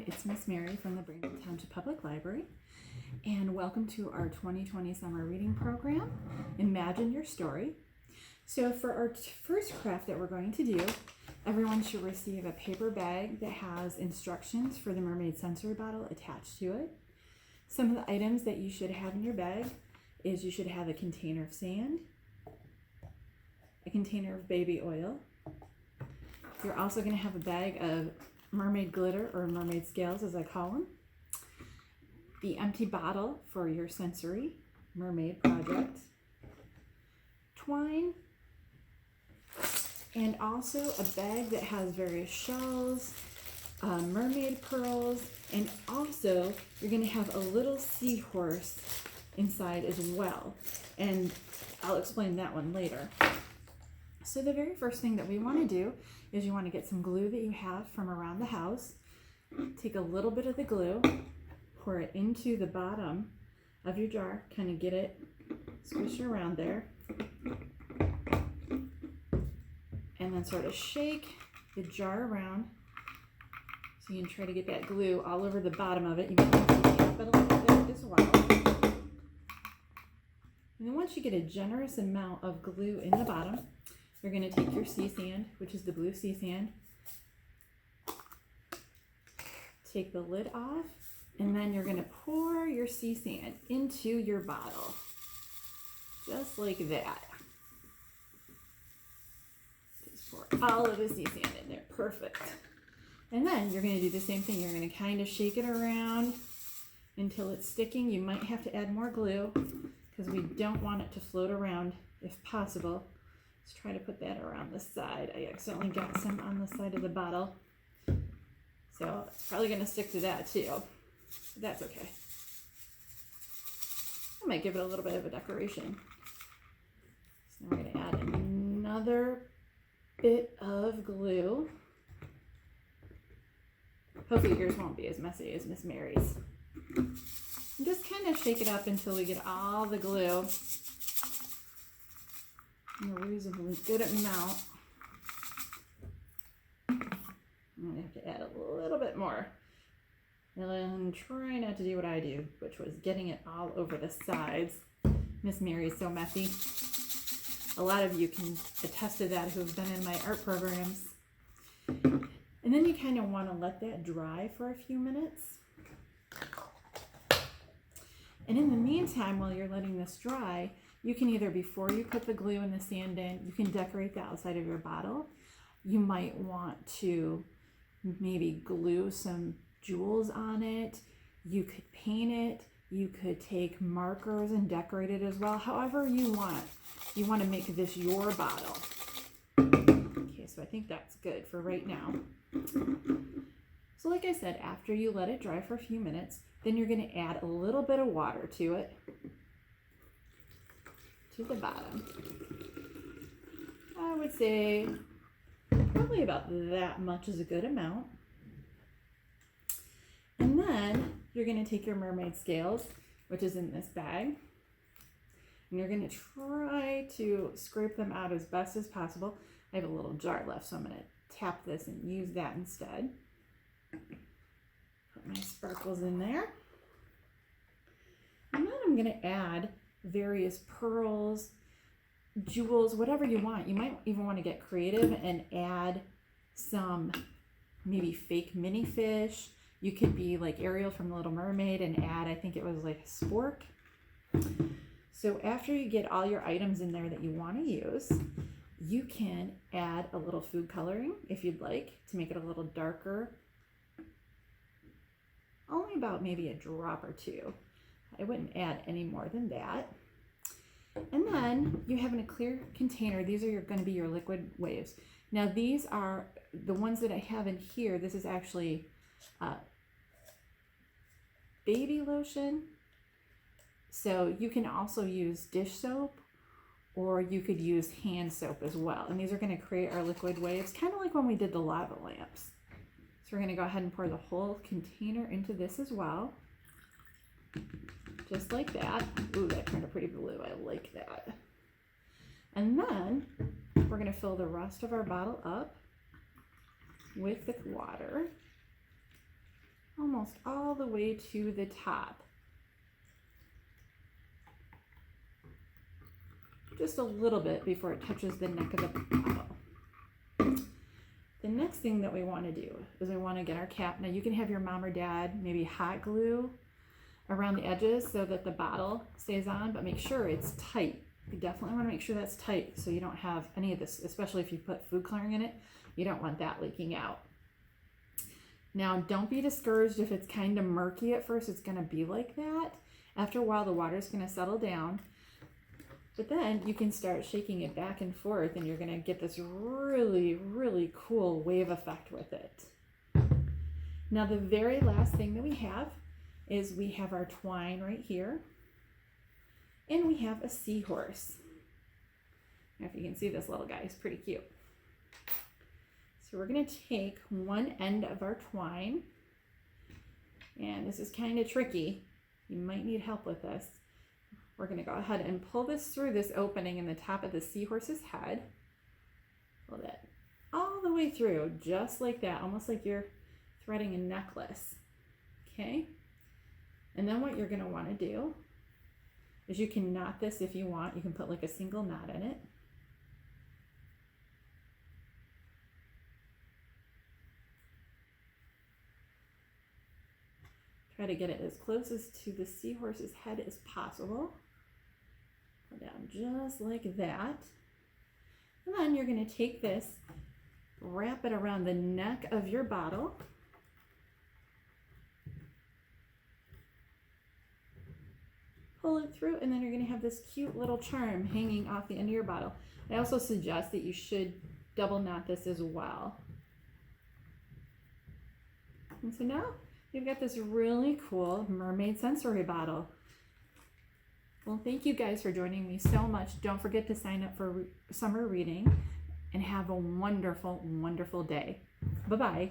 it's Miss Mary from the Township Public Library, and welcome to our 2020 summer reading program, Imagine Your Story. So for our first craft that we're going to do, everyone should receive a paper bag that has instructions for the Mermaid sensory bottle attached to it. Some of the items that you should have in your bag is you should have a container of sand, a container of baby oil. You're also going to have a bag of mermaid glitter, or mermaid scales as I call them, the empty bottle for your sensory mermaid project, twine, and also a bag that has various shells, mermaid pearls, and also you're going to have a little seahorse inside as well, and I'll explain that one later. So the very first thing that we want to do is you want to get some glue that you have from around the house. Take a little bit of the glue, pour it into the bottom of your jar, kind of get it, squish it around there, and then sort of shake the jar around so you can try to get that glue all over the bottom of it. You might have to tap it a little bit as well. And then once you get a generous amount of glue in the bottom, you're going to take your sea sand, which is the blue sea sand, take the lid off, and then you're going to pour your sea sand into your bottle, just like that. Just pour all of the sea sand in there. Perfect. And then you're going to do the same thing. You're going to kind of shake it around until it's sticking. You might have to add more glue because we don't want it to float around if possible. Let's try to put that around the side. I accidentally got some on the side of the bottle, so it's probably going to stick to that too. But that's okay. I might give it a little bit of a decoration. So now we're going to add another bit of glue. Hopefully yours won't be as messy as Miss Mary's. And just kind of shake it up until we get all the glue in a reasonably good amount. I'm going to have to add a little bit more. And then try not to do what I do, which was getting it all over the sides. Miss Mary is so messy. A lot of you can attest to that who have been in my art programs. And then you kind of want to let that dry for a few minutes. And in the meantime, while you're letting this dry, you can either, before you put the glue and the sand in, you can decorate the outside of your bottle. You might want to maybe glue some jewels on it. You could paint it. You could take markers and decorate it as well. However you want. You want to make this your bottle. Okay, so I think that's good for right now. So like I said, after you let it dry for a few minutes, then you're going to add a little bit of water to it, to the bottom. I would say probably about that much is a good amount. And then you're going to take your mermaid scales, which is in this bag, and you're going to try to scrape them out as best as possible. I have a little jar left, so I'm going to tap this and use that instead. Put my sparkles in there. And then I'm going to add various pearls, jewels, whatever you want. You might even want to get creative and add some maybe fake mini fish. You could be like Ariel from The Little Mermaid and add, I think it was like a spork. So after you get all your items in there that you want to use, you can add a little food coloring if you'd like to make it a little darker. Only about maybe a drop or two. I wouldn't add any more than that. And then you have in a clear container, these are going to be your liquid waves. Now these are the ones that I have in here. This is actually baby lotion. So you can also use dish soap, or you could use hand soap as well. And these are going to create our liquid waves, kind of like when we did the lava lamps. So we're going to go ahead and pour the whole container into this as well. Just like that. Ooh, that turned a pretty blue. I like that. And then we're going to fill the rest of our bottle up with the water. almost all the way to the top. Just a little bit before it touches the neck of the bottle. The next thing that we want to do is we want to get our cap. Now you can have your mom or dad maybe hot glue around the edges so that the bottle stays on, but make sure it's tight. You definitely want to make sure that's tight so you don't have any of this, especially if you put food coloring in it, you don't want that leaking out. Now don't be discouraged if it's kind of murky at first. It's going to be like that. After a while the water's going to settle down, but then you can start shaking it back and forth and you're going to get this really, really cool wave effect with it. Now the very last thing that we have is we have our twine right here, and we have a seahorse. Now if you can see this little guy, he's pretty cute. So we're going to take one end of our twine, and this is kind of tricky. You might need help with this. We're going to go ahead and pull this through this opening in the top of the seahorse's head. Pull that all the way through, just like that, almost like you're threading a necklace. Okay? And then what you're going to want to do is you can knot this if you want. You can put like a single knot in it. Try to get it as close as to the seahorse's head as possible. Pull down just like that. And then you're going to take this, wrap it around the neck of your bottle. Pull it through, and then you're going to have this cute little charm hanging off the end of your bottle. I also suggest that you should double knot this as well. And so now you've got this really cool mermaid sensory bottle. Well, thank you guys for joining me so much. Don't forget to sign up for summer reading, and have a wonderful, wonderful day. Bye-bye.